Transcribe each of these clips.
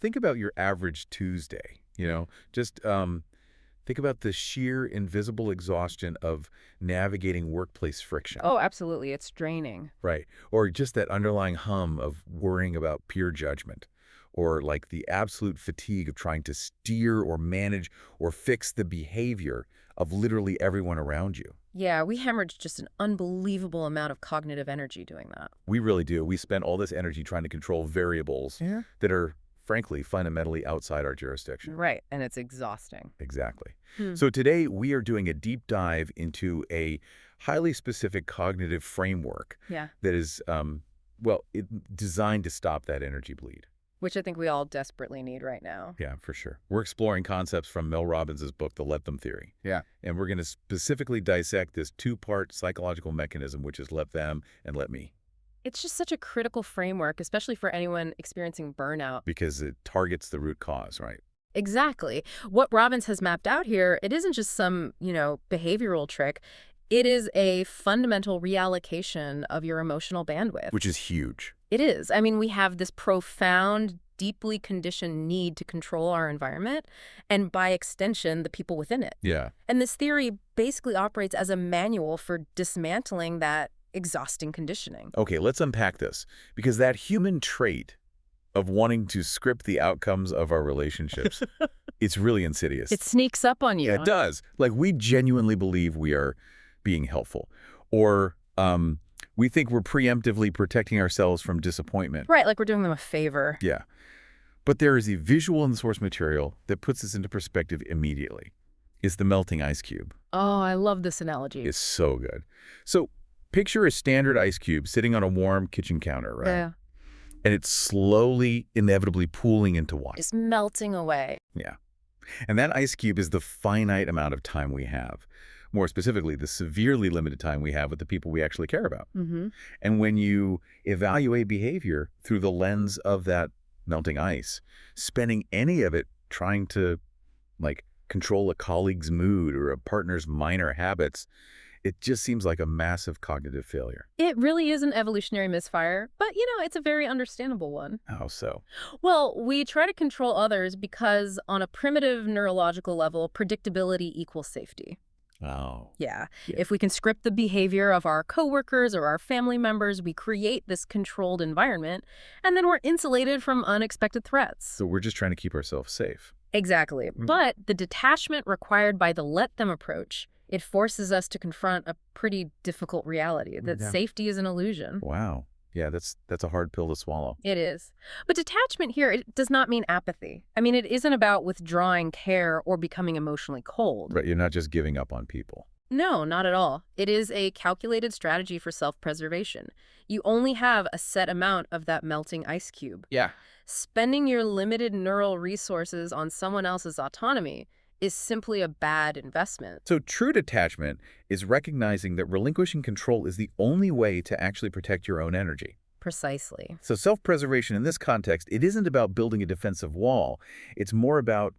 think about your average Tuesday, just think about the sheer invisible exhaustion of navigating workplace friction. Oh, absolutely. It's draining. Right. Or just that underlying hum of worrying about peer judgment, or like the absolute fatigue of trying to steer or manage or fix the behavior of literally everyone around you. Yeah, we hemorrhage just an unbelievable amount of cognitive energy doing that. We really do. We spend all this energy trying to control variables Yeah. that are, frankly, fundamentally outside our jurisdiction. Right, and it's exhausting. Exactly. Hmm. So today we are doing a deep dive into a highly specific cognitive framework Yeah. that is, designed to stop that energy bleed. Which I think we all desperately need right now. Yeah, for sure. We're exploring concepts from Mel Robbins' book, The Let Them Theory. Yeah. And we're going to specifically dissect this two-part psychological mechanism, which is let them and let me, It's just such a critical framework, especially for anyone experiencing burnout. because it targets the root cause, right? Exactly. What Robbins has mapped out here, it isn't just some, behavioral trick. It is a fundamental reallocation of your emotional bandwidth. Which is huge. It is. I mean, we have this profound, deeply conditioned need to control our environment and, by extension, the people within it. Yeah. And this theory basically operates as a manual for dismantling that exhausting conditioning. Okay, let's unpack this, because that human trait of wanting to script the outcomes of our relationships, it's really insidious. It sneaks up on you. Yeah, it does. Like, we genuinely believe we are being helpful, or we think we're preemptively protecting ourselves from disappointment. Right, like we're doing them a favor. Yeah. But there is a visual in the source material that puts this into perspective immediately. It's the melting ice cube. Oh, I love this analogy. It's so good. So picture a standard ice cube sitting on a warm kitchen counter, right? Yeah. And it's slowly, inevitably pooling into water. It's melting away. Yeah. And that ice cube is the finite amount of time we have. More specifically, the severely limited time we have with the people we actually care about. Mm-hmm. And when you evaluate behavior through the lens of that melting ice, spending any of it trying to, control a colleague's mood or a partner's minor habits, it just seems like a massive cognitive failure. It really is an evolutionary misfire, but, it's a very understandable one. How so? Well, we try to control others because, on a primitive neurological level, predictability equals safety. Oh. Yeah. Yeah. If we can script the behavior of our coworkers or our family members, we create this controlled environment, and then we're insulated from unexpected threats. So we're just trying to keep ourselves safe. Exactly. But the detachment required by the let them approach, it forces us to confront a pretty difficult reality that safety is an illusion. Wow. Yeah, that's a hard pill to swallow. It is. But detachment here, it does not mean apathy. I mean, it isn't about withdrawing care or becoming emotionally cold. Right, you're not just giving up on people. No, not at all. It is a calculated strategy for self-preservation. You only have a set amount of that melting ice cube. Yeah. Spending your limited neural resources on someone else's autonomy is simply a bad investment. So true detachment is recognizing that relinquishing control is the only way to actually protect your own energy. Precisely. So self-preservation in this context, it isn't about building a defensive wall. It's more about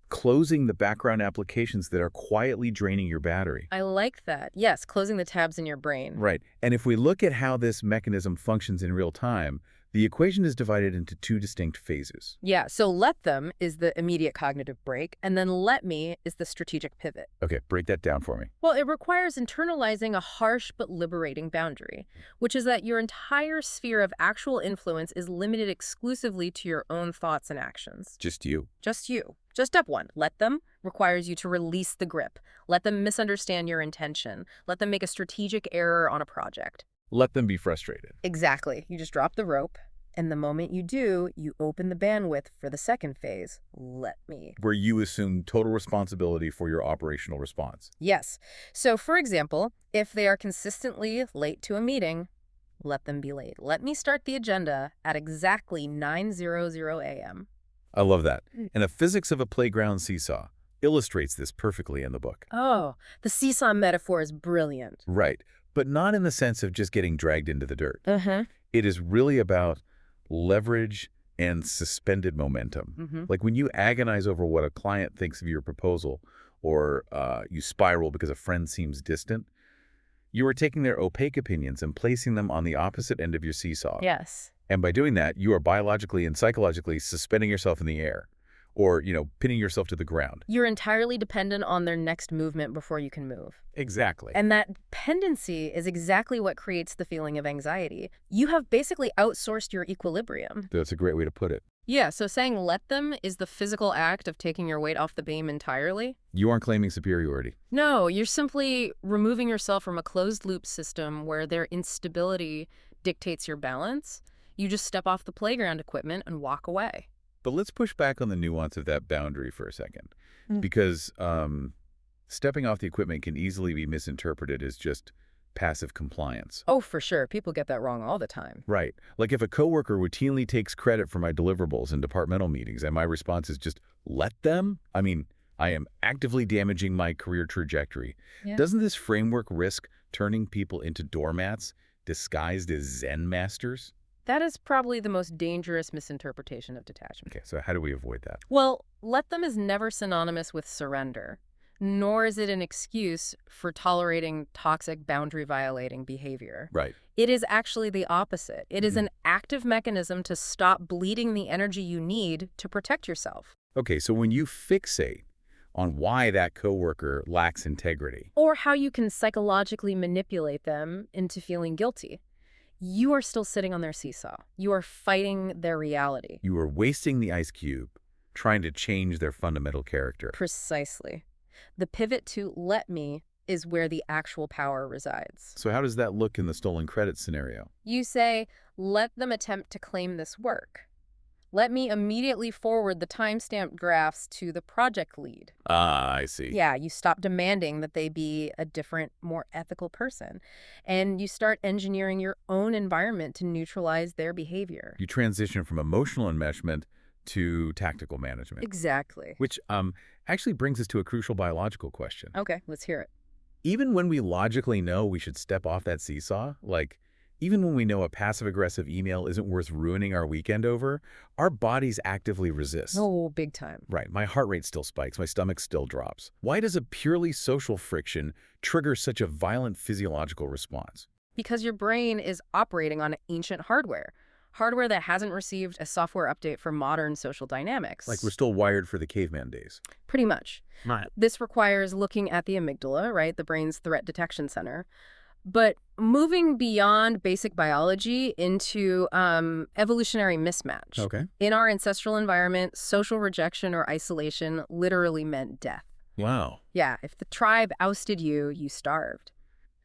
closing the background applications that are quietly draining your battery. I like that. Yes, closing the tabs in your brain. Right. And if we look at how this mechanism functions in real time, the equation is divided into two distinct phases. Yeah, so let them is the immediate cognitive break, and then let me is the strategic pivot. Okay, break that down for me. Well, it requires internalizing a harsh but liberating boundary, which is that your entire sphere of actual influence is limited exclusively to your own thoughts and actions. Just you. Just you. Just step one. Let them requires you to release the grip. Let them misunderstand your intention. Let them make a strategic error on a project. Let them be frustrated. Exactly. You just drop the rope, and the moment you do, you open the bandwidth for the second phase, let me. Where you assume total responsibility for your operational response. Yes. So, for example, if they are consistently late to a meeting, let them be late. Let me start the agenda at exactly 9:00 a.m. I love that. And the physics of a playground seesaw illustrates this perfectly in the book. Oh, the seesaw metaphor is brilliant. Right. But not in the sense of just getting dragged into the dirt. Uh-huh. It is really about leverage and suspended momentum. Mm-hmm. Like when you agonize over what a client thinks of your proposal, or you spiral because a friend seems distant, you are taking their opaque opinions and placing them on the opposite end of your seesaw. Yes. And by doing that, you are biologically and psychologically suspending yourself in the air or, pinning yourself to the ground. You're entirely dependent on their next movement before you can move. Exactly. And that dependency is exactly what creates the feeling of anxiety. You have basically outsourced your equilibrium. That's a great way to put it. Yeah, so saying let them is the physical act of taking your weight off the beam entirely. You aren't claiming superiority. No, you're simply removing yourself from a closed-loop system where their instability dictates your balance. You just step off the playground equipment and walk away. But let's push back on the nuance of that boundary for a second. Mm. Because stepping off the equipment can easily be misinterpreted as just passive compliance. Oh, for sure. People get that wrong all the time. Right. Like if a coworker routinely takes credit for my deliverables in departmental meetings and my response is just, let them? I mean, I am actively damaging my career trajectory. Yeah. Doesn't this framework risk turning people into doormats disguised as Zen masters? That is probably the most dangerous misinterpretation of detachment. Okay, so how do we avoid that? Well, let them is never synonymous with surrender, nor is it an excuse for tolerating toxic, boundary-violating behavior. Right. It is actually the opposite. It is an active mechanism to stop bleeding the energy you need to protect yourself. Okay, so when you fixate on why that coworker lacks integrity, Or how you can psychologically manipulate them into feeling guilty, you are still sitting on their seesaw. You are fighting their reality. you are wasting the ice cube trying to change their fundamental character. Precisely. The pivot to let me is where the actual power resides. So how does that look in the stolen credit scenario? You say, let them attempt to claim this work. Let me immediately forward the timestamp graphs to the project lead. Ah, I see. Yeah, you stop demanding that they be a different, more ethical person. And you start engineering your own environment to neutralize their behavior. You transition from emotional enmeshment to tactical management. Exactly. Which actually brings us to a crucial biological question. Okay, let's hear it. Even when we logically know we should step off that seesaw, like even when we know a passive-aggressive email isn't worth ruining our weekend over, our bodies actively resist. Oh, big time. Right, my heart rate still spikes, my stomach still drops. Why does a purely social friction trigger such a violent physiological response? Because your brain is operating on ancient hardware. Hardware that hasn't received a software update for modern social dynamics. Like we're still wired for the caveman days. Pretty much. Right. This requires looking at the amygdala, right, the brain's threat detection center, but moving beyond basic biology into evolutionary mismatch. Okay. In our ancestral environment, social rejection or isolation literally meant death. Wow. Yeah, if the tribe ousted you, you starved.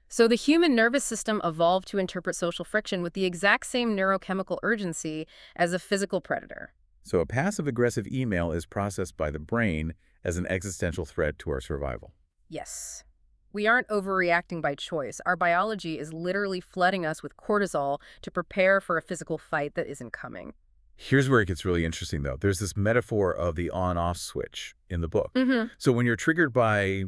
So the human nervous system evolved to interpret social friction with the exact same neurochemical urgency as a physical predator. So a passive-aggressive email is processed by the brain as an existential threat to our survival. Yes. We aren't overreacting by choice. Our biology is literally flooding us with cortisol to prepare for a physical fight that isn't coming. Here's where it gets really interesting, though. There's this metaphor of the on-off switch in the book. Mm-hmm. So when you're triggered by,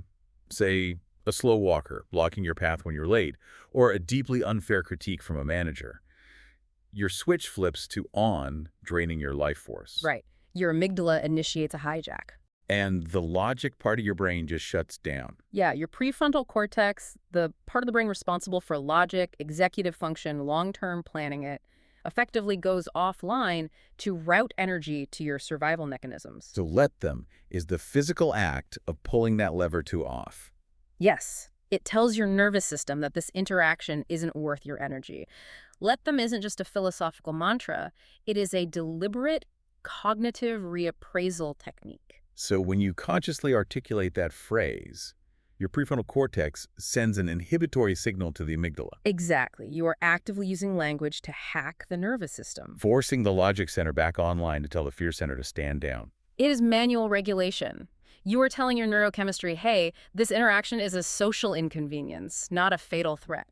say, a slow walker blocking your path when you're late, or a deeply unfair critique from a manager, your switch flips to on, draining your life force. Right. Your amygdala initiates a hijack. And the logic part of your brain just shuts down. Yeah, your prefrontal cortex, the part of the brain responsible for logic, executive function, long-term planning it, effectively goes offline to route energy to your survival mechanisms. So let them is the physical act of pulling that lever to off. Yes, it tells your nervous system that this interaction isn't worth your energy. Let them isn't just a philosophical mantra. It is a deliberate cognitive reappraisal technique. So when you consciously articulate that phrase, your prefrontal cortex sends an inhibitory signal to the amygdala, Exactly. You are actively using language to hack the nervous system. forcing the logic center back online to tell the fear center to stand down. It is manual regulation. You are telling your neurochemistry, hey, this interaction is a social inconvenience, not a fatal threat.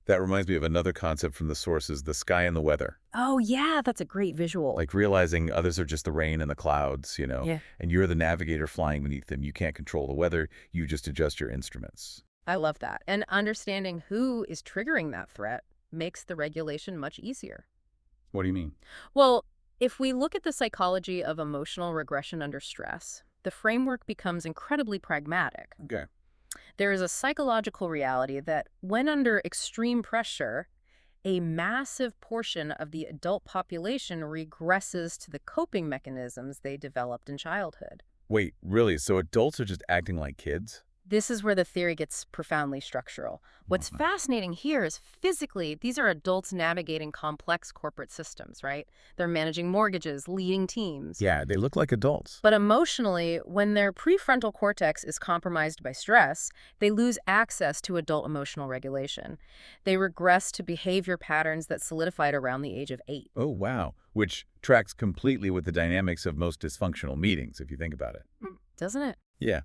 That reminds me of another concept from the sources, the sky and the weather. Oh, yeah, that's a great visual. Like realizing others are just the rain and the clouds, Yeah. and you're the navigator flying beneath them. You can't control the weather. You just adjust your instruments. I love that. And understanding who is triggering that threat makes the regulation much easier. What do you mean? Well, if we look at the psychology of emotional regression under stress, the framework becomes incredibly pragmatic. Okay. There is a psychological reality that when under extreme pressure, a massive portion of the adult population regresses to the coping mechanisms they developed in childhood. Wait, really? So adults are just acting like kids? This is where the theory gets profoundly structural. What's Mhm. fascinating here is physically, these are adults navigating complex corporate systems, right? They're managing mortgages, leading teams. Yeah, they look like adults. But emotionally, when their prefrontal cortex is compromised by stress, they lose access to adult emotional regulation. They regress to behavior patterns that solidified around the age of 8. Oh, wow. Which tracks completely with the dynamics of most dysfunctional meetings, if you think about it. Doesn't it? Yeah.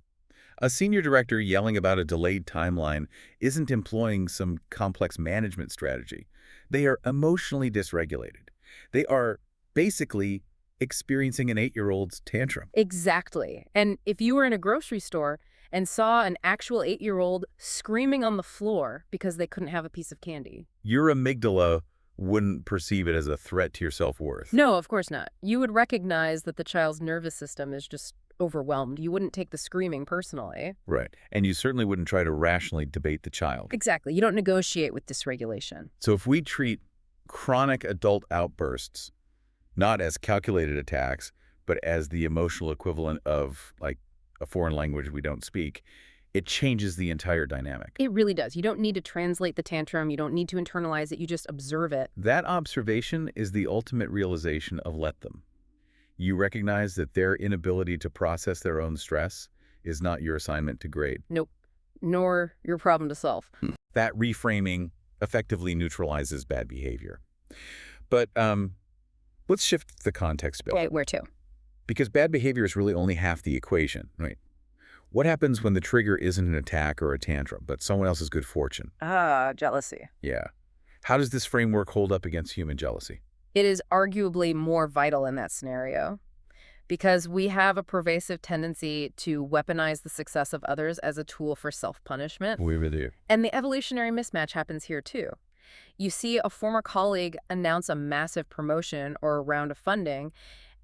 A senior director yelling about a delayed timeline isn't employing some complex management strategy. They are emotionally dysregulated. They are basically experiencing an 8-year-old's tantrum. Exactly. And if you were in a grocery store and saw an actual 8-year-old screaming on the floor because they couldn't have a piece of candy. Your amygdala wouldn't perceive it as a threat to your self-worth. No, of course not. You would recognize that the child's nervous system is just overwhelmed. You wouldn't take the screaming personally. Right. And you certainly wouldn't try to rationally debate the child. Exactly. You don't negotiate with dysregulation. So if we treat chronic adult outbursts not as calculated attacks, but as the emotional equivalent of, like, a foreign language we don't speak, it changes the entire dynamic. It really does. You don't need to translate the tantrum. You don't need to internalize it. You just observe it. That observation is the ultimate realization of let them. You recognize that their inability to process their own stress is not your assignment to grade. Nope. Nor your problem to solve. That reframing effectively neutralizes bad behavior. But let's shift the context a bit. Okay, where to? Because bad behavior is really only half the equation, right? What happens when the trigger isn't an attack or a tantrum, but someone else's good fortune? Jealousy. Yeah. How does this framework hold up against human jealousy? It is arguably more vital in that scenario because we have a pervasive tendency to weaponize the success of others as a tool for self-punishment. We really do. And the evolutionary mismatch happens here too. You see a former colleague announce a massive promotion or a round of funding,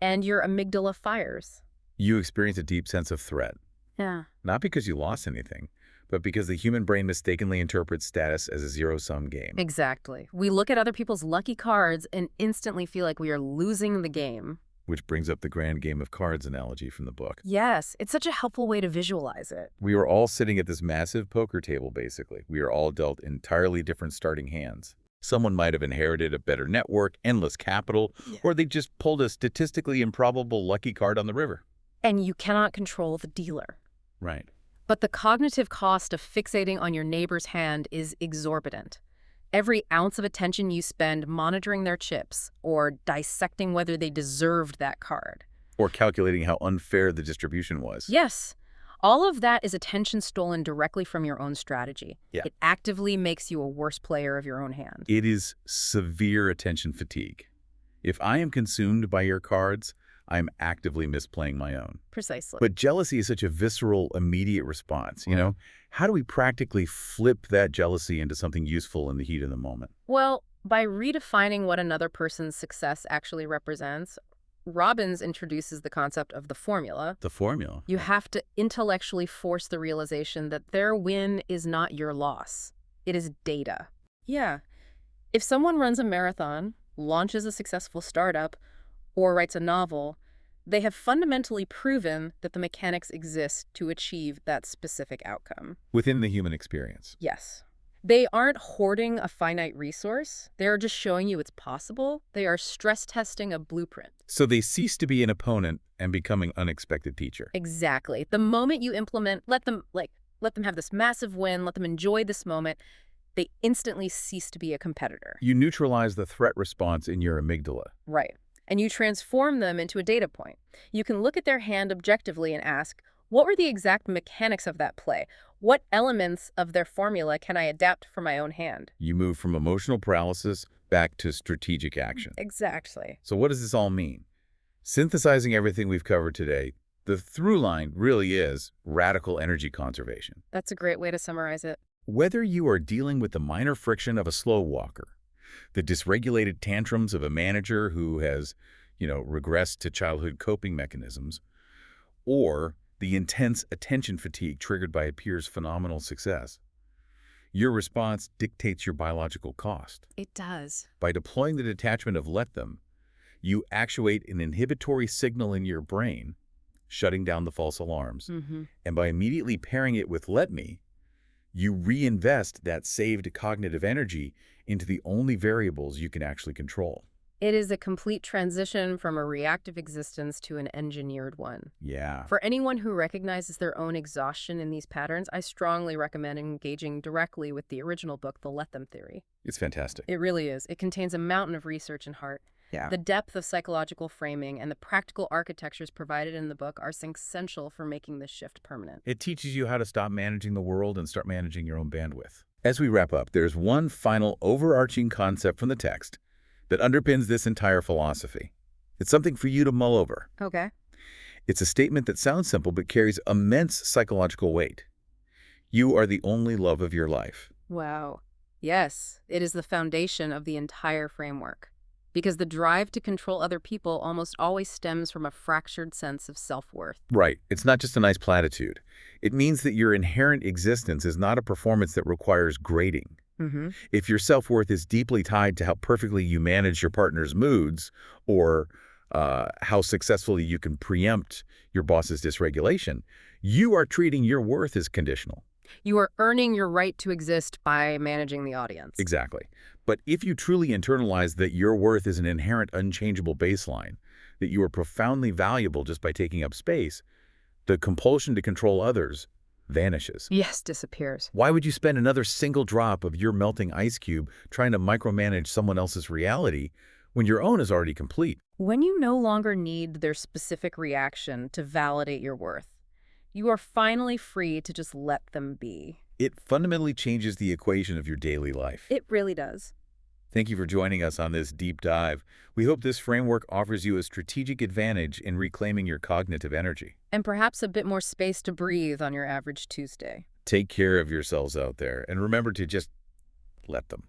and your amygdala fires. You experience a deep sense of threat, Yeah. not because you lost anything, but because the human brain mistakenly interprets status as a zero-sum game. Exactly. We look at other people's lucky cards and instantly feel like we are losing the game. Which brings up the grand game of cards analogy from the book. Yes, it's such a helpful way to visualize it. We are all sitting at this massive poker table, basically. We are all dealt entirely different starting hands. Someone might have inherited a better network, endless capital, or they just pulled a statistically improbable lucky card on the river. And you cannot control the dealer. Right. But the cognitive cost of fixating on your neighbor's hand is exorbitant. Every ounce of attention you spend monitoring their chips or dissecting whether they deserved that card. Or calculating how unfair the distribution was. Yes. All of that is attention stolen directly from your own strategy. Yeah. It actively makes you a worse player of your own hand. It is severe attention fatigue. If I am consumed by your cards, I am actively misplaying my own. Precisely. But jealousy is such a visceral, immediate response, you know? How do we practically flip that jealousy into something useful in the heat of the moment? Well, by redefining what another person's success actually represents, Robbins introduces the concept of the formula. The formula. You have to intellectually force the realization that their win is not your loss. It is data. Yeah. If someone runs a marathon, launches a successful startup, or writes a novel, they have fundamentally proven that the mechanics exist to achieve that specific outcome. Within the human experience. Yes. They aren't hoarding a finite resource. They are just showing you it's possible. They are stress testing a blueprint. So they cease to be an opponent and become an unexpected teacher. Exactly. The moment you implement, let them have this massive win, let them enjoy this moment, they instantly cease to be a competitor. You neutralize the threat response in your amygdala. Right. And you transform them into a data point. You can look at their hand objectively and ask, what were the exact mechanics of that play? What elements of their formula can I adapt for my own hand? You move from emotional paralysis back to strategic action. Exactly. So what does this all mean? Synthesizing everything we've covered today, the through line really is radical energy conservation. That's a great way to summarize it. Whether you are dealing with the minor friction of a slow walker, the dysregulated tantrums of a manager who has, regressed to childhood coping mechanisms, or the intense attention fatigue triggered by a peer's phenomenal success, Your response dictates your biological cost. It does. By deploying the detachment of let them, you actuate an inhibitory signal in your brain, shutting down the false alarms. Mm-hmm. And by immediately pairing it with let me, you reinvest that saved cognitive energy into the only variables you can actually control. It is a complete transition from a reactive existence to an engineered one. Yeah, For anyone who recognizes their own exhaustion in these patterns, I strongly recommend engaging directly with the original book, The Let Them Theory. it's fantastic. It really is. It contains a mountain of research and heart. Yeah. The depth of psychological framing and the practical architectures provided in the book are essential for making this shift permanent. It teaches you how to stop managing the world and start managing your own bandwidth. As we wrap up, there's one final overarching concept from the text that underpins this entire philosophy. It's something for you to mull over. Okay. It's a statement that sounds simple but carries immense psychological weight. You are the only love of your life. Wow. Yes, it is the foundation of the entire framework. Because the drive to control other people almost always stems from a fractured sense of self-worth. Right. It's not just a nice platitude. It means that your inherent existence is not a performance that requires grading. Mm-hmm. If your self-worth is deeply tied to how perfectly you manage your partner's moods or how successfully you can preempt your boss's dysregulation, you are treating your worth as conditional. You are earning your right to exist by managing the audience. Exactly. But if you truly internalize that your worth is an inherent unchangeable baseline, that you are profoundly valuable just by taking up space, the compulsion to control others vanishes. Yes, disappears. Why would you spend another single drop of your melting ice cube trying to micromanage someone else's reality when your own is already complete? When you no longer need their specific reaction to validate your worth, you are finally free to just let them be. It fundamentally changes the equation of your daily life. It really does. Thank you for joining us on this deep dive. We hope this framework offers you a strategic advantage in reclaiming your cognitive energy. And perhaps a bit more space to breathe on your average Tuesday. Take care of yourselves out there, and remember to just let them.